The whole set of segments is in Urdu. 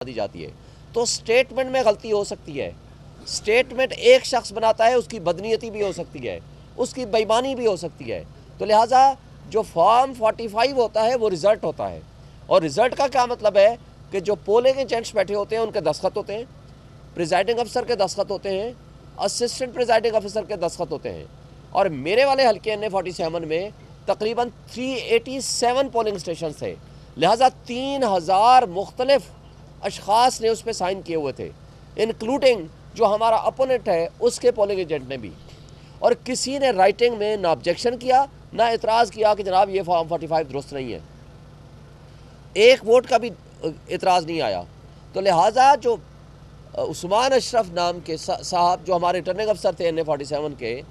دی جاتی ہے تو سٹیٹمنٹ میں غلطی ہو سکتی ہے. سٹیٹمنٹ ایک شخص بناتا ہے، اس کی بدنیتی بھی ہو سکتی ہے، اس کی بےایمانی بھی ہو سکتی ہے. تو لہٰذا جو فارم 45 ہوتا ہے وہ رزلٹ ہوتا ہے، اور رزلٹ کا کیا مطلب ہے کہ جو پولنگ ایجنٹس بیٹھے ہوتے ہیں ان کے دستخط ہوتے ہیں، پریزائڈنگ افسر کے دستخط ہوتے ہیں، اسسٹنٹ پریزائڈنگ افسر کے دستخط ہوتے ہیں. اور میرے والے حلقے NA47 میں تقریباً 387 پولنگ اسٹیشن تھے، لہٰذا 3000 مختلف اشخاص نے اس پہ سائن کیے ہوئے تھے، انکلوڈنگ جو ہمارا اپوننٹ ہے اس کے پولنگ ایجنٹ نے بھی. اور کسی نے رائٹنگ میں نہ آبجیکشن کیا نہ اعتراض کیا کہ جناب یہ فارم 45 درست نہیں ہے. ایک ووٹ کا بھی اعتراض نہیں آیا. تو لہٰذا جو عثمان اشرف نام کے صاحب جو ہمارے ریٹرننگ افسر تھے NA47 کے،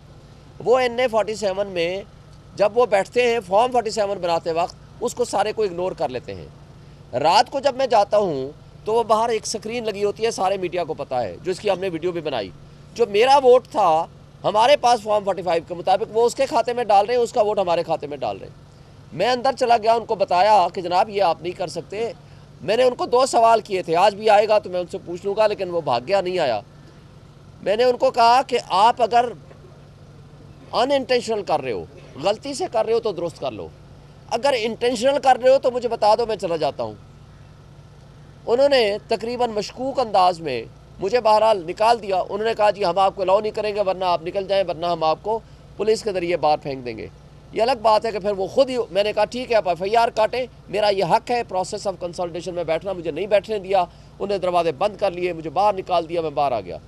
وہ NA47 میں جب وہ بیٹھتے ہیں فارم 47 بناتے وقت اس کو سارے کو اگنور کر لیتے ہیں. رات کو جب میں جاتا ہوں تو وہ باہر ایک سکرین لگی ہوتی ہے، سارے میڈیا کو پتہ ہے، جو اس کی ہم نے ویڈیو بھی بنائی. جو میرا ووٹ تھا ہمارے پاس فارم 45 کے مطابق وہ اس کے کھاتے میں ڈال رہے ہیں، اس کا ووٹ ہمارے کھاتے میں ڈال رہے ہیں. میں اندر چلا گیا، ان کو بتایا کہ جناب یہ آپ نہیں کر سکتے. میں نے ان کو 2 سوال کیے تھے، آج بھی آئے گا تو میں ان سے پوچھ لوں گا، لیکن وہ بھاگ گیا، نہیں آیا. میں نے ان کو کہا کہ آپ اگر ان انٹینشنل کر رہے ہو، غلطی سے کر رہے ہو تو درست کر لو، اگر انٹینشنل کر رہے ہو تو مجھے بتا دو، میں چلا جاتا ہوں. انہوں نے تقریباً مشکوک انداز میں مجھے بہرحال نکال دیا. انہوں نے کہا جی ہم آپ کو الاؤ نہیں کریں گے، ورنہ آپ نکل جائیں، ورنہ ہم آپ کو پولیس کے ذریعے باہر پھینک دیں گے. یہ الگ بات ہے کہ پھر وہ خود ہی، میں نے کہا ٹھیک ہے آپ FIR کاٹیں، میرا یہ حق ہے پروسیس آف کنسلٹیشن میں بیٹھنا، مجھے نہیں بیٹھنے دیا. انہوں نے دروازے بند کر لیے، مجھے باہر نکال دیا، میں باہر آ گیا.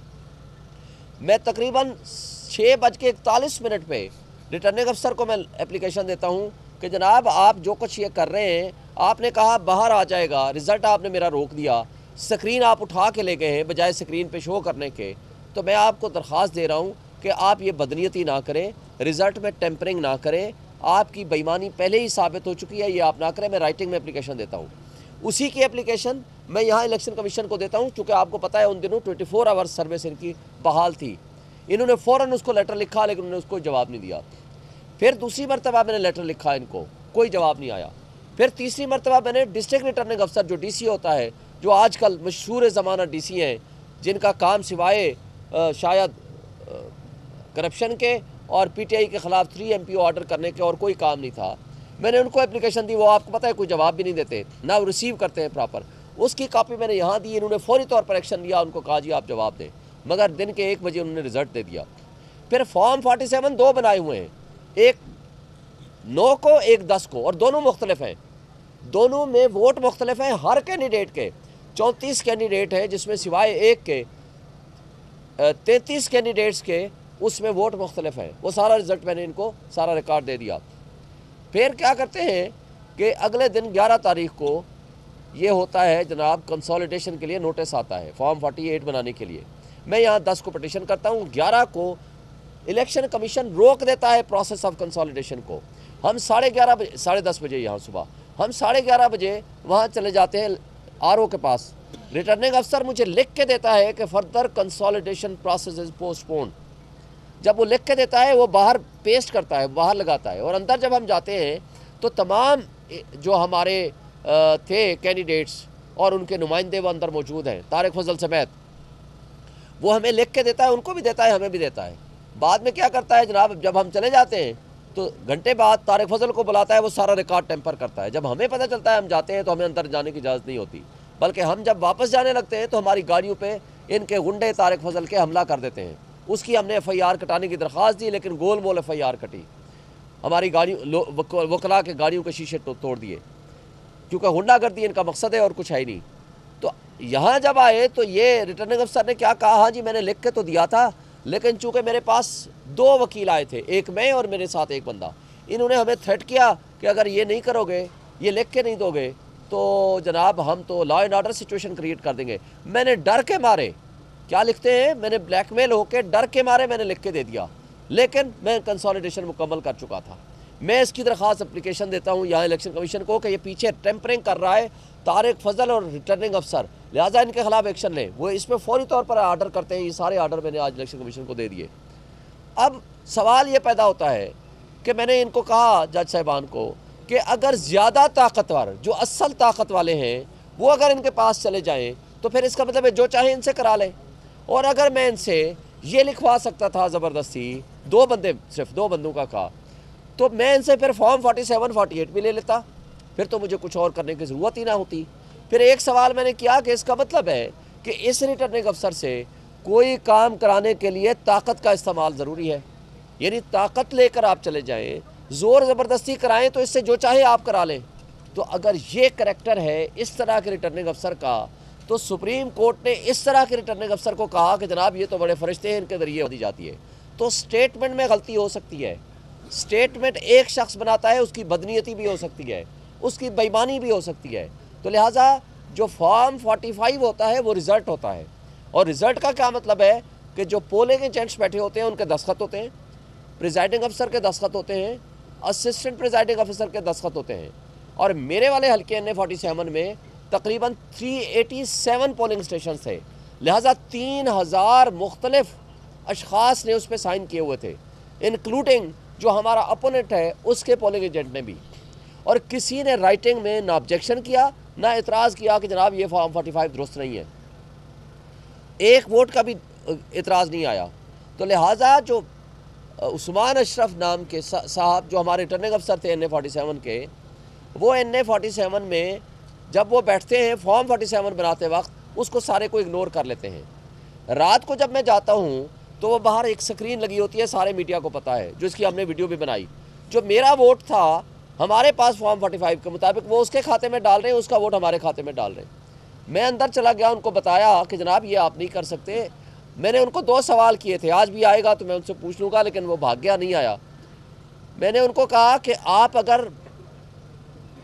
میں تقریباً 6:41 پہ ریٹرننگ افسر کو میں اپلیکیشن دیتا ہوں کہ جناب آپ جو کچھ یہ کر رہے ہیں، آپ نے کہا باہر آ جائے گا، رزلٹ آپ نے میرا روک دیا، سکرین آپ اٹھا کے لے گئے ہیں بجائے سکرین پہ شو کرنے کے. تو میں آپ کو درخواست دے رہا ہوں کہ آپ یہ بدنیتی نہ کریں، رزلٹ میں ٹیمپرنگ نہ کریں، آپ کی بےایمانی پہلے ہی ثابت ہو چکی ہے، یہ آپ نہ کریں. میں رائٹنگ میں اپلیکیشن دیتا ہوں. اسی کی اپلیکیشن میں یہاں الیکشن کمیشن کو دیتا ہوں، چونکہ آپ کو پتہ ہے ان دنوں 24 آورس سروس ان کی بحال تھی. انہوں نے فوراً اس کو لیٹر لکھا، لیکن انہوں نے اس کو جواب نہیں دیا. پھر دوسری مرتبہ میں نے لیٹر لکھا ان کو، کوئی جواب نہیں آیا. پھر تیسری مرتبہ میں نے ڈسٹرکٹ ریٹرننگ افسر جو DC ہوتا ہے، جو آج کل مشہور زمانہ DC ہیں، جن کا کام سوائے شاید کرپشن کے اور PTI کے خلاف 3 MPO آرڈر کرنے کے اور کوئی کام نہیں تھا، میں نے ان کو اپلیکیشن دی. وہ آپ کو پتہ ہے کوئی جواب بھی نہیں دیتے، نہ وہ ریسیو کرتے ہیں پراپر. اس کی کاپی میں نے یہاں دی. انہوں نے فوری طور پر ایکشن لیا، ان کو کہا جی آپ جواب دیں، مگر دن کے 1 بجے انہوں نے رزلٹ دے دیا. پھر فارم 47 2 بنائے ہوئے ہیں، ایک 9 کو ایک 10 کو، اور دونوں مختلف ہیں، دونوں میں ووٹ مختلف ہیں. ہر کینڈیڈیٹ کے 34 کینڈیڈیٹ ہیں، جس میں سوائے ایک کے 33 کینڈیڈیٹس کے اس میں ووٹ مختلف ہیں. وہ سارا رزلٹ میں نے ان کو سارا ریکارڈ دے دیا. پھر کیا کرتے ہیں کہ اگلے دن 11 تاریخ کو یہ ہوتا ہے جناب، کنسولیڈیشن کے لیے نوٹس آتا ہے فارم 48 بنانے کے لیے. میں یہاں 10 کو پٹیشن کرتا ہوں، 11 کو الیکشن کمیشن روک دیتا ہے پروسیس آف کنسولیڈیشن کو. ہم 10:30 بجے یہاں صبح ہم 11:30 بجے وہاں چلے جاتے ہیں RO کے پاس. ریٹرننگ افسر مجھے لکھ کے دیتا ہے کہ further consolidation process is postpone. جب وہ لکھ کے دیتا ہے وہ باہر پیسٹ کرتا ہے، باہر لگاتا ہے. اور اندر جب ہم جاتے ہیں تو تمام جو ہمارے تھے کینڈیڈیٹس اور ان کے نمائندے وہ اندر موجود ہیں، طارق فضل سمیت. وہ ہمیں لکھ کے دیتا ہے، ان کو بھی دیتا ہے، ہمیں بھی دیتا ہے. بعد میں کیا کرتا ہے جناب، جب ہم چلے جاتے ہیں تو گھنٹے بعد طارق فضل کو بلاتا ہے، وہ سارا ریکارڈ ٹیمپر کرتا ہے. جب ہمیں پتہ چلتا ہے ہم جاتے ہیں تو ہمیں اندر جانے کی اجازت نہیں ہوتی، بلکہ ہم جب واپس جانے لگتے ہیں تو ہماری گاڑیوں پہ ان کے غنڈے طارق فضل کے حملہ کر دیتے ہیں. اس کی ہم نے FIR کٹانے کی درخواست دی، لیکن گول مول FIR کٹی. ہماری گاڑیوں وکلاء کے گاڑیوں کے شیشے توڑ دیے، کیونکہ غنڈہ گردی ان کا مقصد ہے اور کچھ ہے ہی نہیں. تو یہاں جب آئے تو یہ ریٹرننگ افسر نے کیا کہا، ہاں جی میں نے لکھ کے تو دیا تھا، لیکن چونکہ میرے پاس 2 وکیل آئے تھے، ایک میں اور میرے ساتھ ایک بندہ، انہوں نے ہمیں تھریٹ کیا کہ اگر یہ نہیں کرو گے، یہ لکھ کے نہیں دو گے تو جناب ہم تو law and order situation create کر دیں گے. میں نے ڈر کے مارے، کیا لکھتے ہیں، میں نے بلیک میل ہو کے ڈر کے مارے میں نے لکھ کے دے دیا، لیکن میں کنسولیڈیشن مکمل کر چکا تھا. میں اس کی درخواست اپلیکیشن دیتا ہوں یہاں الیکشن کمیشن کو کہ یہ پیچھے ٹیمپرنگ کر رہا ہے طارق فضل اور ریٹرننگ افسر، لہٰذا ان کے خلاف ایکشن لیں. وہ اس پہ فوری طور پر آرڈر کرتے ہیں. یہ سارے آرڈر میں نے آج الیکشن کمیشن کو دے دیے. اب سوال یہ پیدا ہوتا ہے کہ میں نے ان کو کہا جج صاحبان کو کہ اگر زیادہ طاقتور جو اصل طاقت والے ہیں وہ اگر ان کے پاس چلے جائیں تو پھر اس کا مطلب ہے جو چاہیں ان سے کرا لیں. اور اگر میں ان سے یہ لکھوا سکتا تھا زبردستی 2 بندے، صرف 2 بندوں کا کہا، تو میں ان سے پھر فارم 47 48 بھی لے لیتا، پھر تو مجھے کچھ اور کرنے کی ضرورت ہی نہ ہوتی. پھر ایک سوال میں نے کیا کہ اس کا مطلب ہے کہ اس ریٹرننگ افسر سے کوئی کام کرانے کے لیے طاقت کا استعمال ضروری ہے، یعنی طاقت لے کر آپ چلے جائیں، زور زبردستی کرائیں تو اس سے جو چاہے آپ کرا لیں. تو اگر یہ کریکٹر ہے اس طرح کے ریٹرننگ افسر کا، تو سپریم کورٹ نے اس طرح کے ریٹرننگ افسر کو کہا کہ جناب یہ تو بڑے فرشتے ہیں، ان کے ذریعے دی جاتی ہے. تو سٹیٹمنٹ میں غلطی ہو سکتی ہے، سٹیٹمنٹ ایک شخص بناتا ہے، اس کی بدنیتی بھی ہو سکتی ہے، اس کی بےایمانی بھی ہو سکتی ہے. تو لہٰذا جو فارم 45 ہوتا ہے وہ رزلٹ ہوتا ہے، اور رزلٹ کا کیا مطلب ہے کہ جو پولنگ ایجنٹس بیٹھے ہوتے ہیں ان کے دستخط ہوتے ہیں، پریزائڈنگ افسر کے دستخط ہوتے ہیں، اسسٹنٹ پریزائڈنگ افسر کے دستخط ہوتے ہیں. اور میرے والے حلقے NA 47 میں تقریباً 387 پولنگ اسٹیشنز تھے، لہٰذا 3000 مختلف اشخاص نے اس پہ سائن کیے ہوئے تھے، انکلوڈنگ جو ہمارا اپوننٹ ہے اس کے پولنگ ایجنٹ نے بھی. اور کسی نے رائٹنگ میں نہ آبجیکشن کیا نہ اعتراض کیا کہ جناب یہ فارم 45 درست نہیں ہے، ایک ووٹ کا بھی اعتراض نہیں آیا. تو لہٰذا جو عثمان اشرف نام کے صاحب جو ہمارے ریٹرننگ افسر تھے NA 47 کے، وہ NA 47 میں جب وہ بیٹھتے ہیں فارم 47 بناتے وقت اس کو سارے کو اگنور کر لیتے ہیں. رات کو جب میں جاتا ہوں تو وہ باہر ایک سکرین لگی ہوتی ہے، سارے میڈیا کو پتہ ہے، جو اس کی ہم نے ویڈیو بھی بنائی. جو میرا ووٹ تھا ہمارے پاس فارم 45 کے مطابق وہ اس کے کھاتے میں ڈال رہے ہیں، اس کا ووٹ ہمارے کھاتے میں ڈال رہے ہیں. میں اندر چلا گیا، ان کو بتایا کہ جناب یہ آپ نہیں کر سکتے. میں نے ان کو 2 سوال کیے تھے، آج بھی آئے گا تو میں ان سے پوچھ لوں گا، لیکن وہ بھاگ گیا، نہیں آیا. میں نے ان کو کہا کہ آپ اگر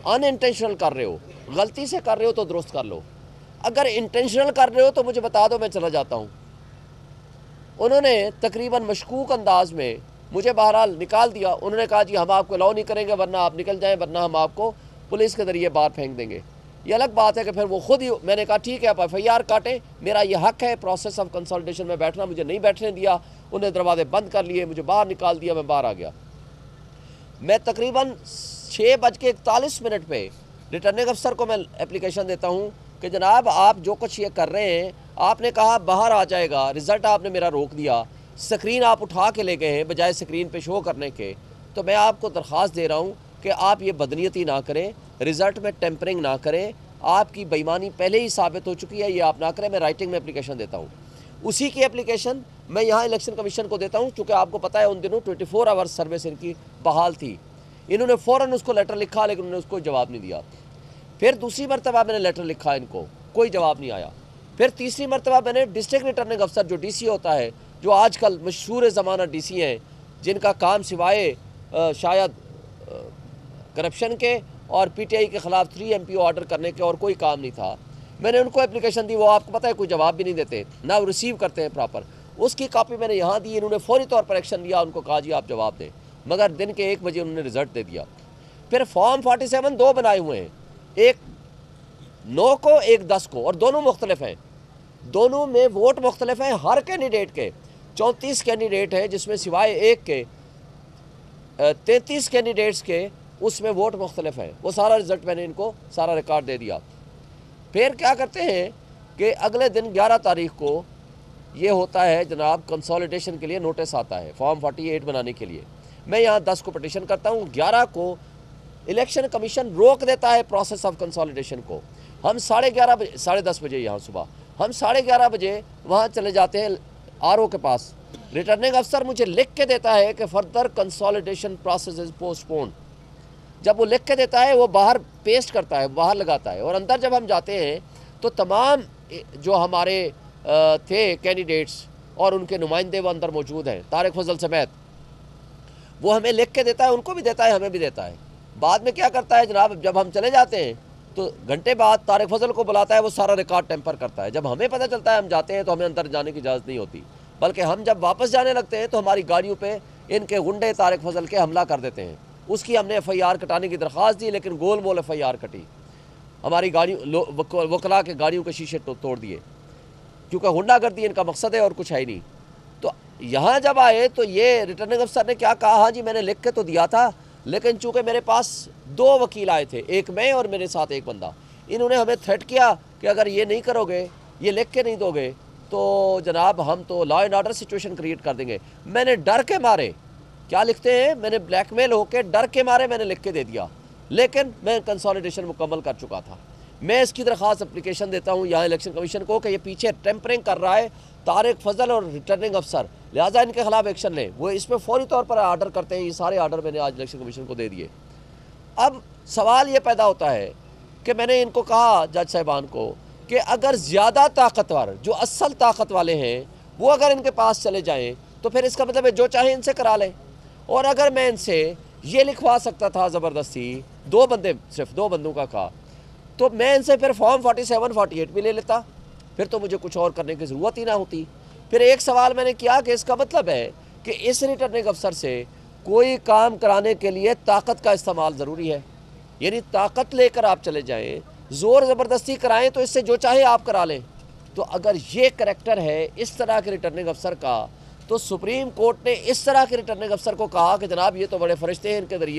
ان انٹینشنل کر رہے ہو، غلطی سے کر رہے ہو تو درست کر لو، اگر انٹینشنل کر رہے ہو تو مجھے بتا دو، میں چلا جاتا ہوں. انہوں نے تقریباً مشکوک انداز میں مجھے بہرحال نکال دیا. انہوں نے کہا جی ہم آپ کو الاؤ نہیں کریں گے، ورنہ آپ نکل جائیں، ورنہ ہم آپ کو پولیس کے ذریعے باہر پھینک دیں گے. یہ الگ بات ہے کہ پھر وہ خود ہی، میں نے کہا ٹھیک ہے آپ FIR کاٹیں، میرا یہ حق ہے پروسیس آف کنسلٹیشن میں بیٹھنا، مجھے نہیں بیٹھنے دیا. انہیں دروازے بند کر لیے، مجھے باہر نکال دیا، میں باہر آ گیا. میں تقریباً 6:41 پہ ریٹرننگ افسر کو میں اپلیکیشن دیتا ہوں کہ جناب آپ جو کچھ یہ کر رہے ہیں، آپ نے کہا باہر آ جائے گا، رزلٹ آپ نے میرا روک دیا، سکرین آپ اٹھا کے لے گئے ہیں بجائے سکرین پہ شو کرنے کے. تو میں آپ کو درخواست دے رہا ہوں کہ آپ یہ بدنیتی نہ کریں، رزلٹ میں ٹیمپرنگ نہ کریں، آپ کی بےایمانی پہلے ہی ثابت ہو چکی ہے، یہ آپ نہ کریں. میں رائٹنگ میں اپلیکیشن دیتا ہوں. اسی کی اپلیکیشن میں یہاں الیکشن کمیشن کو دیتا ہوں، چونکہ آپ کو پتہ ہے ان دنوں 24 آورس سروس ان کی بحال تھی. انہوں نے فوراً اس کو لیٹر لکھا، لیکن انہوں نے اس کو جواب نہیں دیا. پھر دوسری مرتبہ میں نے لیٹر لکھا ان کو، کوئی جواب نہیں آیا. پھر تیسری مرتبہ میں نے ڈسٹرکٹ ریٹرننگ افسر جو DC ہوتا ہے، جو آج کل مشہور زمانہ DC ہیں، جن کا کام سوائے شاید کرپشن کے اور PTI کے خلاف 3 MPO آرڈر کرنے کے اور کوئی کام نہیں تھا، میں نے ان کو اپلیکیشن دی. وہ آپ کو پتہ ہے کوئی جواب بھی نہیں دیتے، نہ وہ ریسیو کرتے ہیں پراپر. اس کی کاپی میں نے یہاں دی. انہوں نے فوری طور پر ایکشن لیا، ان کو کہا جی آپ جواب دیں، مگر دن کے 1 بجے انہوں نے رزلٹ دے دیا. پھر فارم 47 2 بنائے ہوئے ہیں، ایک 9 کو ایک 10 کو، اور دونوں مختلف ہیں، دونوں میں ووٹ مختلف ہیں. ہر کینڈیڈیٹ کے 34 کینڈیڈیٹ ہیں، جس میں سوائے ایک کے 33 کینڈیڈیٹس کے اس میں ووٹ مختلف ہیں. وہ سارا رزلٹ میں نے ان کو سارا ریکارڈ دے دیا. پھر کیا کرتے ہیں کہ اگلے دن 11 تاریخ کو یہ ہوتا ہے جناب، کنسولیڈیشن کے لیے نوٹس آتا ہے فارم 48 بنانے کے لیے. میں یہاں 10 کو پٹیشن کرتا ہوں، 11 کو الیکشن کمیشن روک دیتا ہے پروسیس آف کنسولیڈیشن کو. ہم 11:30 بجے، 10:30 بجے یہاں صبح، ہم 11:30 بجے وہاں چلے جاتے ہیں RO کے پاس. ریٹرننگ افسر مجھے لکھ کے دیتا ہے کہ further consolidation process is postpone. جب وہ لکھ کے دیتا ہے وہ باہر پیسٹ کرتا ہے، باہر لگاتا ہے. اور اندر جب ہم جاتے ہیں تو تمام جو ہمارے تھے کینڈیڈیٹس اور ان کے نمائندے وہ اندر موجود ہیں، طارق فضل سمیت. وہ ہمیں لکھ کے دیتا ہے، ان کو بھی دیتا ہے، ہمیں بھی دیتا ہے. بعد میں کیا کرتا ہے جناب، جب ہم چلے جاتے ہیں تو گھنٹے بعد طارق فضل کو بلاتا ہے، وہ سارا ریکارڈ ٹیمپر کرتا ہے. جب ہمیں پتہ چلتا ہے ہم جاتے ہیں تو ہمیں اندر جانے کی اجازت نہیں ہوتی، بلکہ ہم جب واپس جانے لگتے ہیں تو ہماری گاڑیوں پہ ان کے غنڈے طارق فضل کے حملہ کر دیتے ہیں. اس کی ہم نے FIR کٹانے کی درخواست دی، لیکن گول مول FIR کٹی. ہماری گاڑیوں، وکلا کے گاڑیوں کے شیشے توڑ دیے، کیونکہ غنڈہ گردی ان کا مقصد ہے اور کچھ ہے ہی نہیں. تو یہاں جب آئے تو یہ ریٹرننگ افسر نے کیا کہا، ہاں جی میں نے لکھ کے تو دیا تھا، لیکن چونکہ میرے پاس 2 وکیل آئے تھے، ایک میں اور میرے ساتھ ایک بندہ، انہوں نے ہمیں تھریٹ کیا کہ اگر یہ نہیں کرو گے یہ لکھ کے نہیں دو گے تو جناب ہم تو law and order situation create کر دیں گے. میں نے ڈر کے مارے کیا لکھتے ہیں, میں نے بلیک میل ہو کے ڈر کے مارے میں نے لکھ کے دے دیا, لیکن میں کنسالیڈیشن مکمل کر چکا تھا. میں اس کی درخواست اپلیکیشن دیتا ہوں یہاں الیکشن کمیشن کو کہ یہ پیچھے ٹیمپرنگ کر رہا ہے طارق فضل اور ریٹرننگ افسر, لہٰذا ان کے خلاف ایکشن لیں. وہ اس پہ فوری طور پر آرڈر کرتے ہیں. یہ سارے آرڈر میں نے آج الیکشن کمیشن کو دے دیے. اب سوال یہ پیدا ہوتا ہے کہ میں نے ان کو کہا جج صاحبان کو کہ اگر زیادہ طاقتور جو اصل طاقت والے ہیں وہ اگر ان کے پاس چلے جائیں تو پھر اس کا مطلب ہے جو چاہیں ان سے کرا لیں. اور اگر میں ان سے یہ لکھوا سکتا تھا زبردستی, صرف دو بندوں کا کہا, تو میں ان سے پھر فارم 47 48 بھی لے لیتا, پھر تو مجھے کچھ اور کرنے کی ضرورت ہی نہ ہوتی. پھر ایک سوال میں نے کیا کہ اس کا مطلب ہے کہ اس ریٹرننگ افسر سے کوئی کام کرانے کے لیے طاقت کا استعمال ضروری ہے, یعنی طاقت لے کر آپ چلے جائیں, زور زبردستی کرائیں تو اس سے جو چاہے آپ کرا لیں. تو اگر یہ کریکٹر ہے اس طرح کے ریٹرننگ افسر کا, تو سپریم کورٹ نے اس طرح کے ریٹرننگ افسر کو کہا کہ جناب یہ تو بڑے فرشتے ہیں, ان کے ذریعے